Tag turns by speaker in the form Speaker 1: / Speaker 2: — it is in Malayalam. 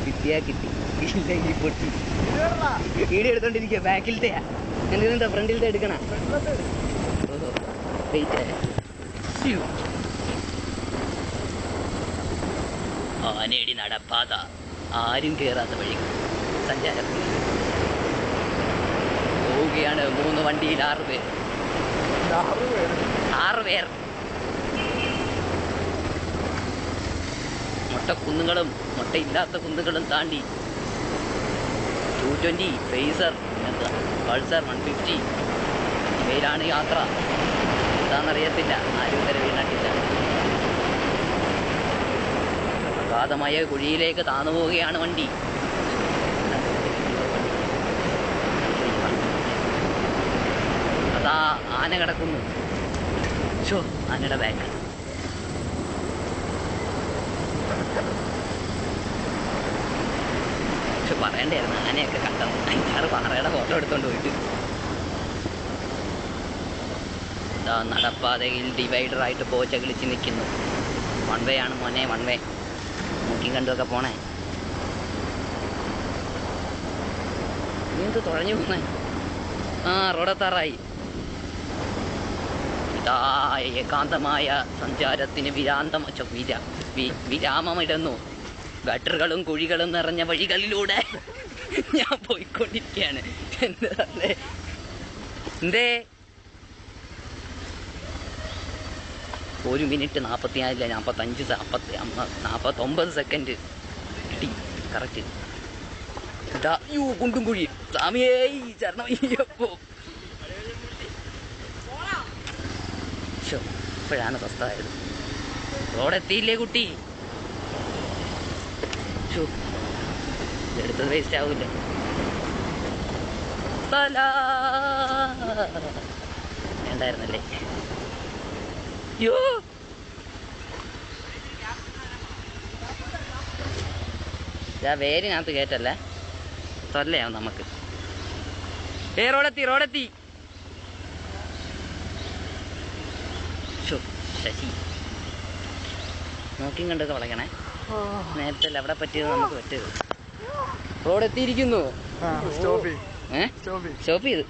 Speaker 1: കിട്ടിയാ കിട്ടി, ഇല്ലെങ്കിൽ പൊട്ടി. വീഡിയോ എടുത്തോണ്ടിരിക്കുക. ബാക്കിലത്തെയാ എന്താ ഫ്രണ്ടിലത്തെ എടുക്കണ? ആനേടി നടപ്പാത, ആരും കേറാത്ത വഴി സഞ്ചാരം പോവുകയാണ്. 3 വണ്ടിയിൽ 6 പേർ. 6 പേർ. മുട്ടക്കുന്നുകളും മുട്ടയില്ലാത്ത കുന്നുകളും താണ്ടി 220, ഫേസർ, പൾസർ 150 ഇവയിലാണ് യാത്ര. എന്താണെന്നറിയത്തില്ല, ആരും ഇതുവരെ വീണിട്ടില്ല. അഗാധമായ കുഴിയിലേക്ക് താന്നു പോവുകയാണ് വണ്ടി. അതാ ആന കിടക്കുന്നു. ഷോ, ആനയുടെ ബാക്ക്. പക്ഷെ പറയണ്ടായിരുന്നു, ആനയൊക്കെ കണ്ടത് 5-6 പാറയുടെ ഫോട്ടോ എടുത്തോണ്ട് പോയിട്ട്. ഇതാ നടപ്പാതയിൽ ഡിവൈഡറായിട്ട് പോച്ച കളിച്ച് നിൽക്കുന്നു. 1 വേ ആണ് മോനെ, 1 വേ. നോക്കി കണ്ടുമൊക്കെ പോണേ. നീ എന്ത് തുഴഞ്ഞു പോന്നേ? റോഡെത്താറായി. ഇതാ ഏകാന്തമായ സഞ്ചാരത്തിന് വിരാമമിടുന്നു. ഗട്ടറുകളും കുഴികളും നിറഞ്ഞ വഴികളിലൂടെ ഞാൻ പോയിക്കൊണ്ടിരിക്കുകയാണ്. എന്തേ 1 മിനിറ്റ് 44, 45, 49 സെക്കൻഡ് കിട്ടി കറക്റ്റ്. ഇതാ കുണ്ടും കുഴി. സ്വാമിയേ ചരണം. ഇപ്പോഴാണ് സ്വസ്ഥമായത്. റോഡെത്തിയില്ലേ കുട്ടി? ഇതെടുത്തത് വേസ്റ്റ് ആവൂല്ലേ? വേണ്ടായിരുന്നല്ലേ? യോ, വേരിനകത്ത് കയറ്റല്ലേ, തൊല്ലയാവും നമുക്ക്. റോഡെത്തി. ശശി നോക്കിയും കണ്ടൊക്കെ വളയ്ക്കണേ. നേരത്തെ എവിടെ പറ്റിയത് നമുക്ക് പറ്റരുത്. റോഡെത്തിയിരിക്കുന്നു. സ്റ്റോപ്പ് ചെയ്ത്